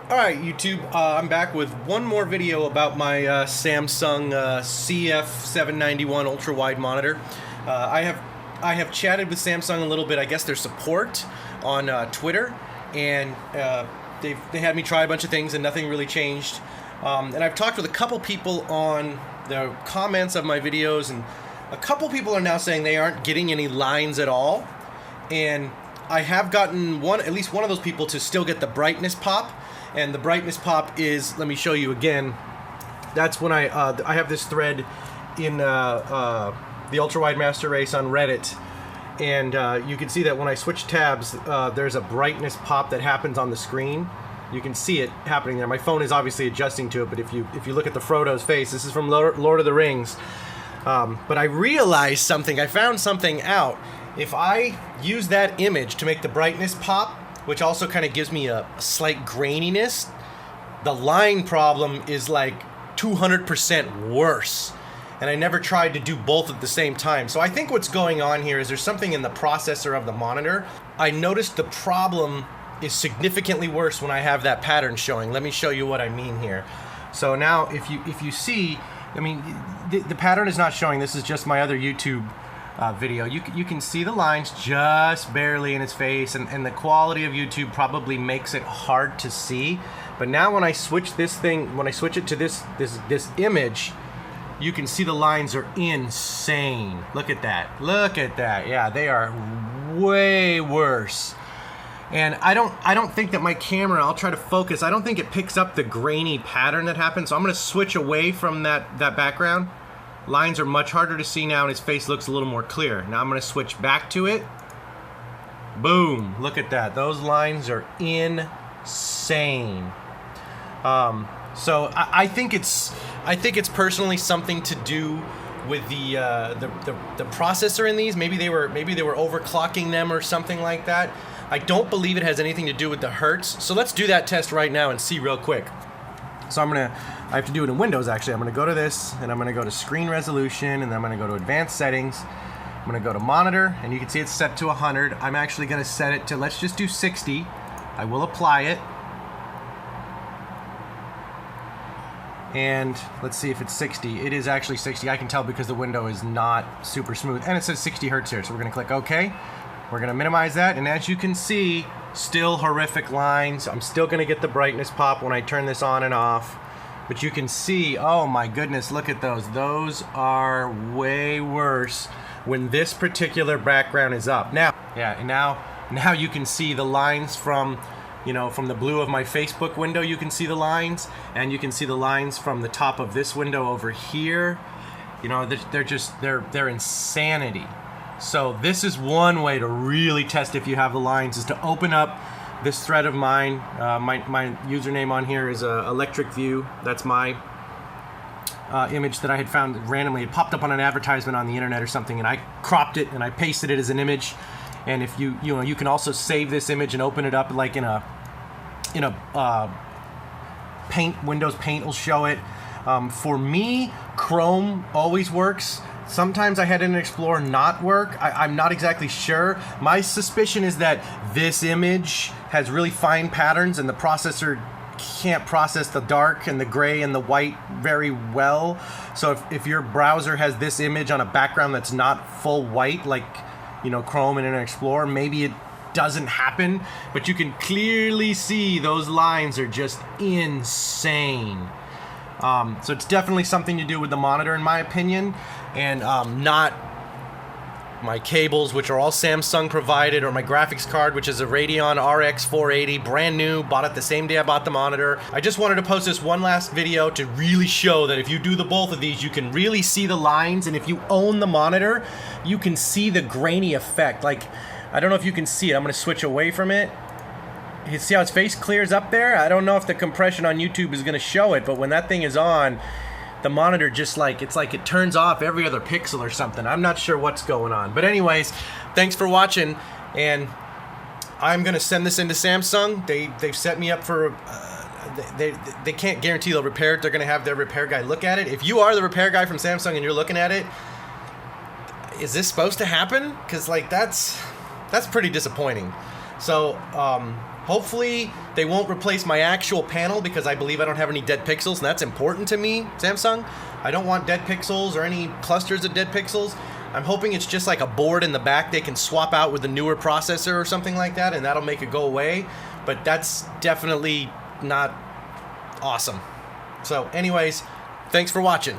Alright YouTube, I'm back with one more video about my Samsung CF791 ultra-wide monitor. I have chatted with Samsung a little bit, I guess their support on Twitter, and they had me try a bunch of things and nothing really changed. And I've talked with a couple people on the comments of my videos, and a couple people are now saying they aren't getting any lines at all. And I have gotten at least one of those people to still get the brightness pop. And the brightness pop is, let me show you again. That's when I have this thread in the Ultra Wide Master Race on Reddit, and you can see that when I switch tabs, there's a brightness pop that happens on the screen. You can see it happening there. My phone is obviously adjusting to it, but if you look at the Frodo's face, this is from Lord of the Rings. But I realized something. I found something out. If I use that image to make the brightness pop, which also kind of gives me a slight graininess, the line problem is like 200% worse. And I never tried to do both at the same time. So I think what's going on here is there's something in the processor of the monitor. I noticed the problem is significantly worse when I have that pattern showing. Let me show you what I mean here. So now if you see, I mean, the pattern is not showing. This is just my other YouTube video. You can see the lines just barely in its face, and the quality of YouTube probably makes it hard to see. But now when I switch it to this image, you can see the lines are insane. Look at that. Look at that. Yeah, they are way worse. And I don't think that my camera, I'll try to focus, I don't think it picks up the grainy pattern that happens. So I'm going to switch away from that background. Lines are much harder to see now, and his face looks a little more clear. Now I'm going to switch back to it. Boom! Look at that. Those lines are insane. So I think it's personally something to do with the processor in these. Maybe they were overclocking them or something like that. I don't believe it has anything to do with the hertz. So let's do that test right now and see real quick. So I have to do it in Windows actually. I'm going to go to this, and I'm going to go to screen resolution, and then I'm going to go to advanced settings. I'm going to go to monitor, and you can see it's set to 100. I'm actually going to set it to, let's just do 60. I will apply it. And let's see if it's 60. It is actually 60. I can tell because the window is not super smooth. And it says 60 hertz here. So we're going to click OK. We're going to minimize that. And as you can see, still horrific lines. I'm still going to get the brightness pop when I turn this on and off. But you can see, oh my goodness, look at those. Those are way worse when this particular background is up. Now, yeah, and now you can see the lines from the blue of my Facebook window. You can see the lines, and you can see the lines from the top of this window over here. You know, they're insanity. So this is one way to really test if you have the lines, is to open up this thread of mine. My username on here is Electric View. That's my image that I had found randomly. It popped up on an advertisement on the internet or something, and I cropped it and I pasted it as an image. And if you can also save this image and open it up like in a Windows Paint will show it. For me, Chrome always works. Sometimes I had Internet Explorer not work. I'm not exactly sure. My suspicion is that this image has really fine patterns, and the processor can't process the dark and the gray and the white very well. So if your browser has this image on a background that's not full white, like Chrome and Internet Explorer, maybe it doesn't happen. But you can clearly see those lines are just insane. So it's definitely something to do with the monitor, in my opinion, and not my cables, which are all Samsung provided, or my graphics card, which is a Radeon RX 480, brand new, bought it the same day I bought the monitor. I just wanted to post this one last video to really show that if you do both of these, you can really see the lines, and if you own the monitor, you can see the grainy effect. Like, I don't know if you can see it. I'm going to switch away from it. You see how his face clears up there? I don't know if the compression on YouTube is going to show it, but when that thing is on, the monitor just it's like it turns off every other pixel or something. I'm not sure what's going on. But anyways, thanks for watching, and I'm going to send this into Samsung. They've set me up for, they can't guarantee they'll repair it. They're going to have their repair guy look at it. If you are the repair guy from Samsung and you're looking at it, is this supposed to happen? Because like that's pretty disappointing. So hopefully they won't replace my actual panel, because I believe I don't have any dead pixels, and that's important to me, Samsung. I don't want dead pixels or any clusters of dead pixels. I'm hoping it's just like a board in the back they can swap out with a newer processor or something like that, and that'll make it go away. But that's definitely not awesome. So anyways, thanks for watching.